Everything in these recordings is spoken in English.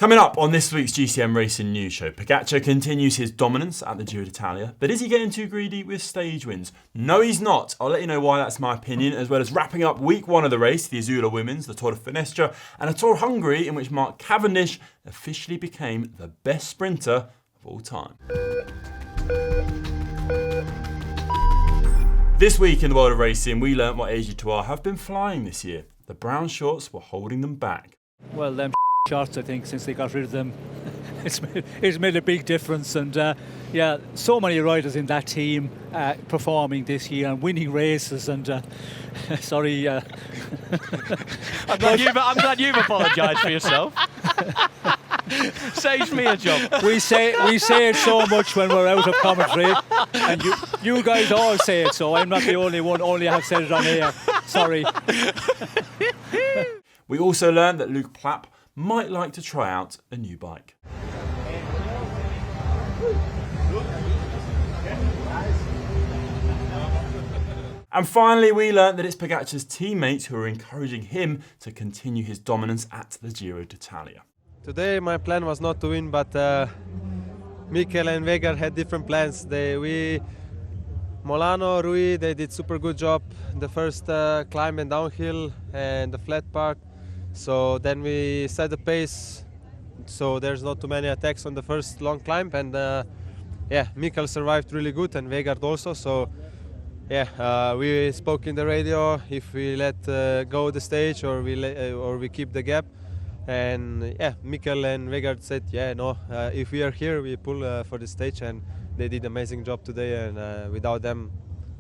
Coming up on this week's GCN Racing News Show, Pogačar continues his dominance at the Giro d'Italia, but is he getting too greedy with stage wins? No, he's not. I'll let you know why that's my opinion, as well as wrapping up week one of the race, the Itzulia Women's, the Tour of Finistere, and a Tour of Hungary in which Mark Cavendish officially became the best sprinter of all time. This week in the world of racing, we learnt what AG2R have been flying this year. The brown shorts were holding them back. Well, them shorts, I think, since they got rid of them, it's made a big difference. And so many riders in that team performing this year and winning races. And sorry, I'm glad you've apologised for yourself. Saves me a job. We say it so much when we're out of commentary, and you guys all say it. So I'm not the only one. Only I have said it on air. Sorry. We also learned that Luke Plapp might like to try out a new bike. And finally, we learnt that it's Pogačar's teammates who are encouraging him to continue his dominance at the Giro d'Italia. Today my plan was not to win, but Mikel and Vegard had different plans. Molano, Rui, they did super good job the first climb and downhill and the flat part. So then we set the pace, so there's not too many attacks on the first long climb, and Mikel survived really good and Vegard also. So we spoke in the radio if we let go the stage or we keep the gap. And Mikel and Vegard said, if we are here, we pull for the stage, and they did an amazing job today, and without them,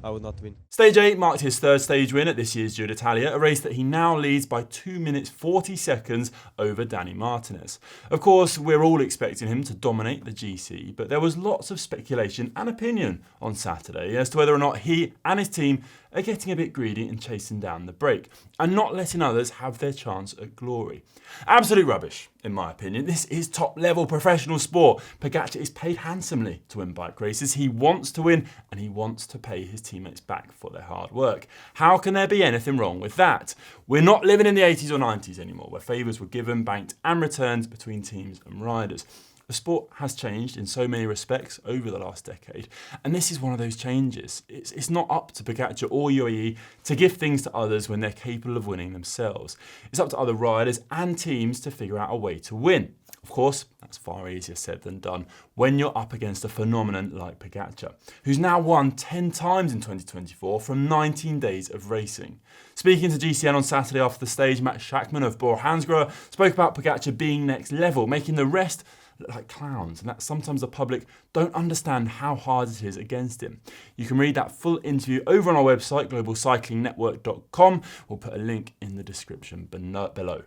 I would not win. Stage 8 marked his third stage win at this year's Giro d'Italia, a race that he now leads by 2 minutes 40 seconds over Danny Martinez. Of course, we're all expecting him to dominate the GC, but there was lots of speculation and opinion on Saturday as to whether or not he and his team are getting a bit greedy and chasing down the break, and not letting others have their chance at glory. Absolute rubbish, in my opinion. This is top-level professional sport. Pogačar is paid handsomely to win bike races. He wants to win, and he wants to pay his teammates back for their hard work. How can there be anything wrong with that? We're not living in the 80s or 90s anymore, where favours were given, banked, and returned between teams and riders. The sport has changed in so many respects over the last decade, and this is one of those changes. It's not up to Pogačar or UAE to give things to others when they're capable of winning themselves. It's up to other riders and teams to figure out a way to win. Of course, that's far easier said than done when you're up against a phenomenon like Pogačar, who's now won 10 times in 2024 from 19 days of racing. Speaking to GCN on Saturday after the stage, Matt Schachmann of Bora Hansgrohe spoke about Pogačar being next level, making the rest look like clowns, and that sometimes the public don't understand how hard it is against him. You can read that full interview over on our website, globalcyclingnetwork.com. We'll put a link in the description below.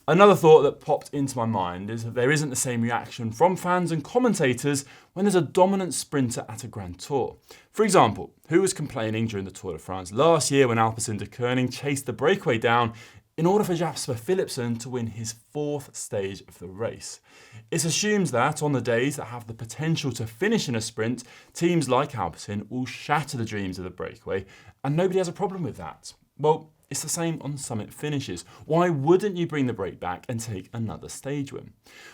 Another thought that popped into my mind is that there isn't the same reaction from fans and commentators when there's a dominant sprinter at a Grand Tour. For example, who was complaining during the Tour de France last year when Alpecin de Koning chased the breakaway down in order for Jasper Philipsen to win his fourth stage of the race? It's assumed that on the days that have the potential to finish in a sprint, teams like Alpecin will shatter the dreams of the breakaway, and nobody has a problem with that. Well, it's the same on summit finishes. Why wouldn't you bring the break back and take another stage win?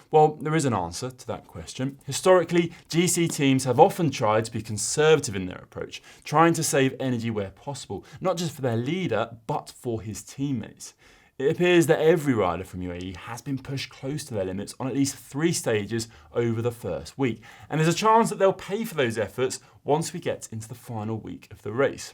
Well, there is an answer to that question. Historically, GC teams have often tried to be conservative in their approach, trying to save energy where possible, not just for their leader, but for his teammates. It appears that every rider from UAE has been pushed close to their limits on at least 3 stages over the first week, and there's a chance that they'll pay for those efforts once we get into the final week of the race.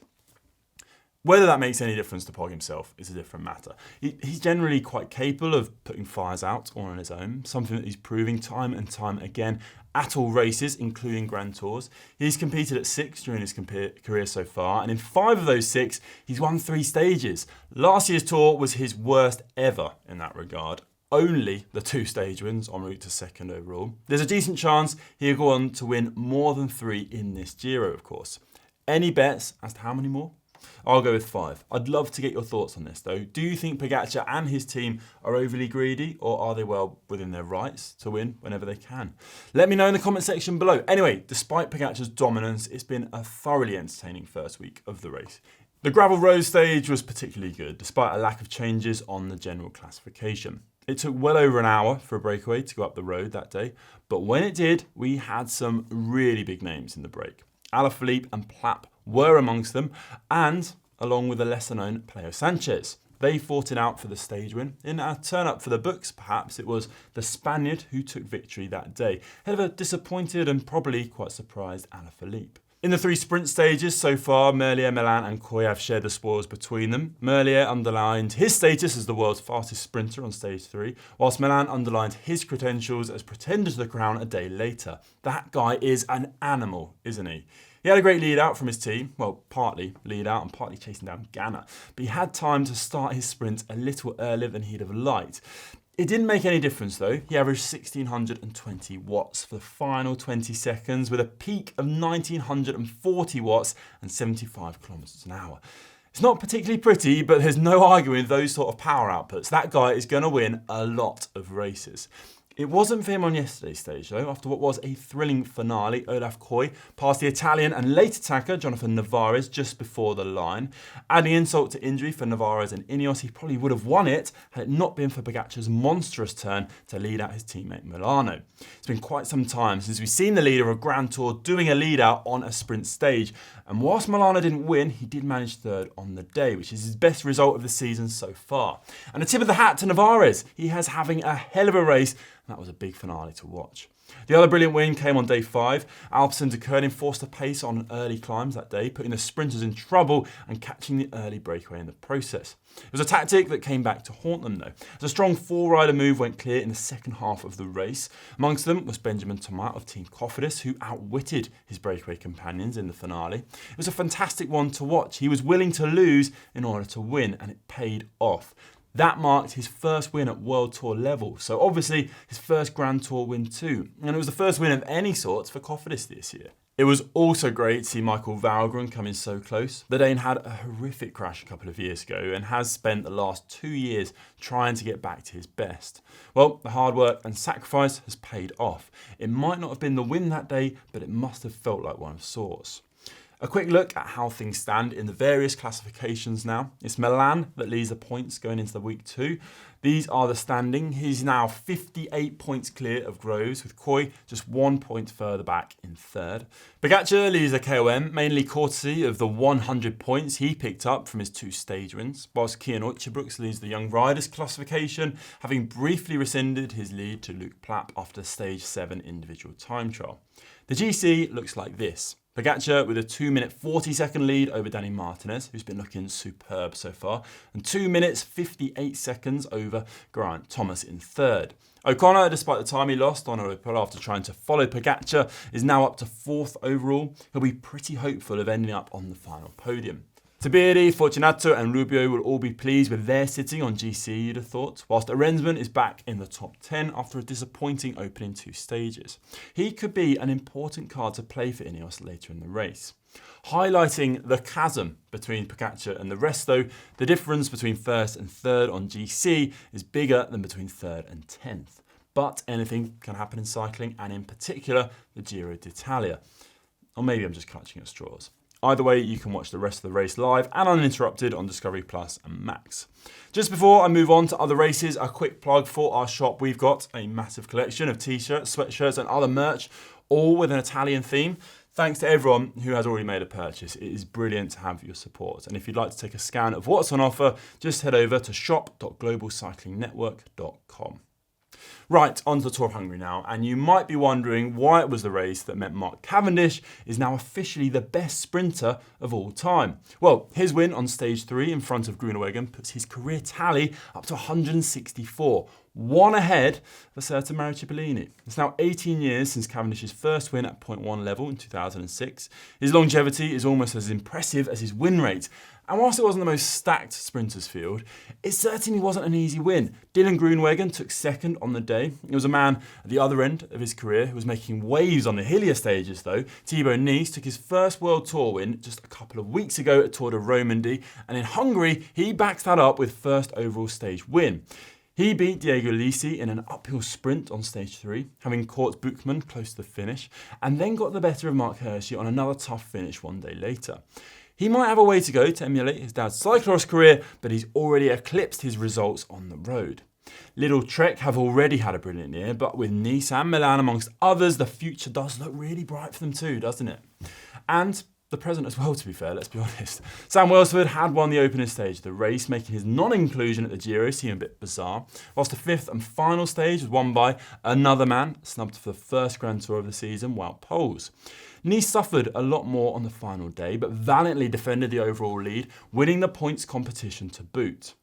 Whether that makes any difference to Pog himself is a different matter. He's generally quite capable of putting fires out all on his own, something that he's proving time and time again at all races, including Grand Tours. He's competed at 6 during his career so far, and in 5 of those 6, he's won 3 stages. Last year's Tour was his worst ever in that regard. Only the 2 stage wins en route to second overall. There's a decent chance he'll go on to win more than 3 in this Giro, of course. Any bets as to how many more? I'll go with 5. I'd love to get your thoughts on this though. Do you think Pogačar and his team are overly greedy, or are they well within their rights to win whenever they can? Let me know in the comment section below. Anyway, despite Pogačar's dominance, it's been a thoroughly entertaining first week of the race. The gravel road stage was particularly good, despite a lack of changes on the general classification. It took well over an hour for a breakaway to go up the road that day, but when it did, we had some really big names in the break. Alaphilippe and Plapp were amongst them, and along with the lesser-known Pello Sanchez. They fought it out for the stage win. In a turn-up for the books, perhaps, it was the Spaniard who took victory that day, ahead of a disappointed and probably quite surprised Alaphilippe. In the 3 sprint stages so far, Merlier, Milan and Coy have shared the spoils between them. Merlier underlined his status as the world's fastest sprinter on stage 3, whilst Milan underlined his credentials as pretender to the crown a day later. That guy is an animal, isn't he? He had a great lead out from his team, well, partly lead out and partly chasing down Ganna, but he had time to start his sprint a little earlier than he'd have liked. It didn't make any difference though. He averaged 1620 watts for the final 20 seconds with a peak of 1940 watts and 75 kilometers an hour. It's not particularly pretty, but there's no arguing with those sort of power outputs. That guy is going to win a lot of races. It wasn't for him on yesterday's stage though. After what was a thrilling finale, Olaf Koy passed the Italian and late attacker Jonathan Narvaez just before the line. Adding insult to injury for Narvaez and Ineos, he probably would have won it had it not been for Pogačar's monstrous turn to lead out his teammate Milano. It's been quite some time since we've seen the leader of a Grand Tour doing a lead out on a sprint stage, and whilst Milano didn't win, he did manage third on the day, which is his best result of the season so far. And a tip of the hat to Narvaez. He has having a hell of a race. That was a big finale to watch. The other brilliant win came on day 5. Alpes and Decathlon forced a pace on early climbs that day, putting the sprinters in trouble and catching the early breakaway in the process. It was a tactic that came back to haunt them though, as a strong 4-rider move went clear in the second half of the race. Amongst them was Benjamin Thomas of Team Cofidis, who outwitted his breakaway companions in the finale. It was a fantastic one to watch. He was willing to lose in order to win, and it paid off. That marked his first win at World Tour level, so obviously his first Grand Tour win too, and it was the first win of any sorts for Cofidis this year. It was also great to see Michael Valgren come in so close. The Dane had a horrific crash a couple of years ago and has spent the last 2 years trying to get back to his best. Well, the hard work and sacrifice has paid off. It might not have been the win that day, but it must have felt like one of sorts. A quick look at how things stand in the various classifications now. It's Milan that leads the points going into the week 2. These are the standing. He's now 58 points clear of Groves, with Koy just 1 point further back in third. Pogačar leads the KOM, mainly courtesy of the 100 points he picked up from his 2 stage wins, whilst Kian Uijtjebrooks leads the Young Riders classification, having briefly rescinded his lead to Luke Plapp after stage 7 individual time trial. The GC looks like this. Pogačar with a 2 minute 40 second lead over Dani Martinez, who's been looking superb so far, and 2 minutes 58 seconds over Geraint Thomas in third. O'Connor, despite the time he lost on Opel after trying to follow Pogačar, is now up to 4th overall. He'll be pretty hopeful of ending up on the final podium. Tabiri, Fortunato and Rubio will all be pleased with their sitting on GC, you'd have thought, whilst Arensman is back in the top 10 after a disappointing opening 2 stages. He could be an important card to play for Ineos later in the race. Highlighting the chasm between Pogačar and the rest though, the difference between 1st and 3rd on GC is bigger than between 3rd and 10th. But anything can happen in cycling, and in particular the Giro d'Italia. Or maybe I'm just clutching at straws. Either way, you can watch the rest of the race live and uninterrupted on Discovery Plus and Max. Just before I move on to other races, a quick plug for our shop. We've got a massive collection of t-shirts, sweatshirts and other merch, all with an Italian theme. Thanks to everyone who has already made a purchase. It is brilliant to have your support. And if you'd like to take a scan of what's on offer, just head over to shop.globalcyclingnetwork.com. Right, on to the Tour of Hungary now, and you might be wondering why it was the race that meant Mark Cavendish is now officially the best sprinter of all time. Well, his win on stage 3 in front of Groenewegen puts his career tally up to 164, one ahead of a certain Mario Cipollini. It's now 18 years since Cavendish's first win at 0.1 level in 2006. His longevity is almost as impressive as his win rate. And whilst it wasn't the most stacked sprinters field, it certainly wasn't an easy win. Dylan Groenewegen took 2nd on the day. It was a man at the other end of his career who was making waves on the hillier stages though. Thibaut Nice took his first World Tour win just a couple of weeks ago at Tour de Romandie, and in Hungary he backs that up with first overall stage win. He beat Diego Lisi in an uphill sprint on stage 3, having caught Buchmann close to the finish, and then got the better of Mark Hirschi on another tough finish one day later. He might have a way to go to emulate his dad's cyclocross career, but he's already eclipsed his results on the road. Little Trek have already had a brilliant year, but with Nice and Milan amongst others, the future does look really bright for them too, doesn't it? And the present as well, to be fair, let's be honest. Sam Welsford had won the opening stage of the race, making his non-inclusion at the Giro seem a bit bizarre, whilst the fifth and final stage was won by another man, snubbed for the first Grand Tour of the season, Wout Poels. Nice suffered a lot more on the final day, but valiantly defended the overall lead, winning the points competition to boot.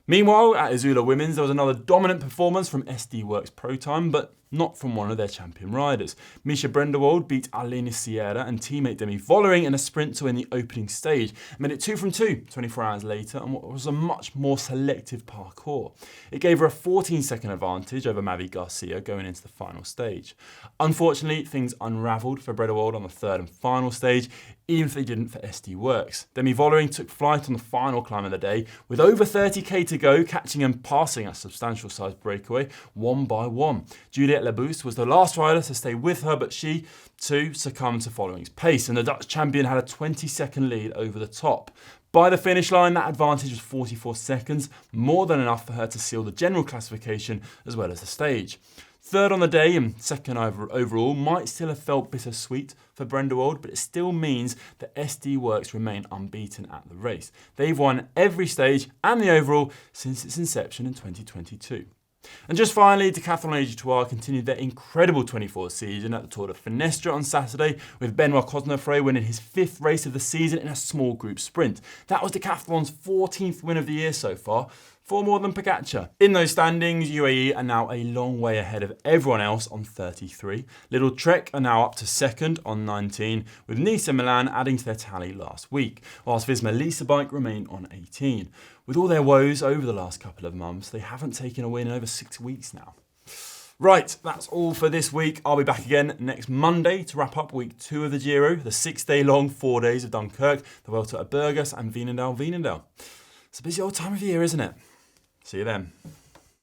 Meanwhile, at Itzulia Women's, there was another dominant performance from SD Works Pro Time, but not from one of their champion riders. Misha Brendewald beat Aline Sierra and teammate Demi Vollering in a sprint to win the opening stage, and made it 2 from 2 24 hours later on what was a much more selective parcours. It gave her a 14-second advantage over Mavi Garcia going into the final stage. Unfortunately, things unravelled for Brendewald on the third and final stage, even if they didn't for SD Works. Demi Vollering took flight on the final climb of the day, with over 30k to go, catching and passing a substantial sized breakaway one by one. Juliette Labousse was the last rider to stay with her, but she too succumbed to Vollering's pace, and the Dutch champion had a 20-second lead over the top. By the finish line, that advantage was 44 seconds, more than enough for her to seal the general classification as well as the stage. Third on the day and second overall might still have felt bittersweet for Brendewald, but it still means that SD Works remain unbeaten at the race. They've won every stage and the overall since its inception in 2022. And just finally, Decathlon AG2R continued their incredible 24th season at the Tour du Finistere on Saturday, with Benoit Cosnefroy winning his 5th race of the season in a small group sprint. That was Decathlon's 14th win of the year so far, 4 more than Pogačar. In those standings, UAE are now a long way ahead of everyone else on 33. Little Trek are now up to second on 19, with Nice and Milan adding to their tally last week, whilst Visma Lease Bike remain on 18. With all their woes over the last couple of months, they haven't taken a win in over 6 weeks now. Right, that's all for this week. I'll be back again next Monday to wrap up week 2 of the Giro, the 6-day-long 4 days of Dunkirk, the Vuelta a Burgos and Veenendaal. It's a busy old time of year, isn't it? See you then.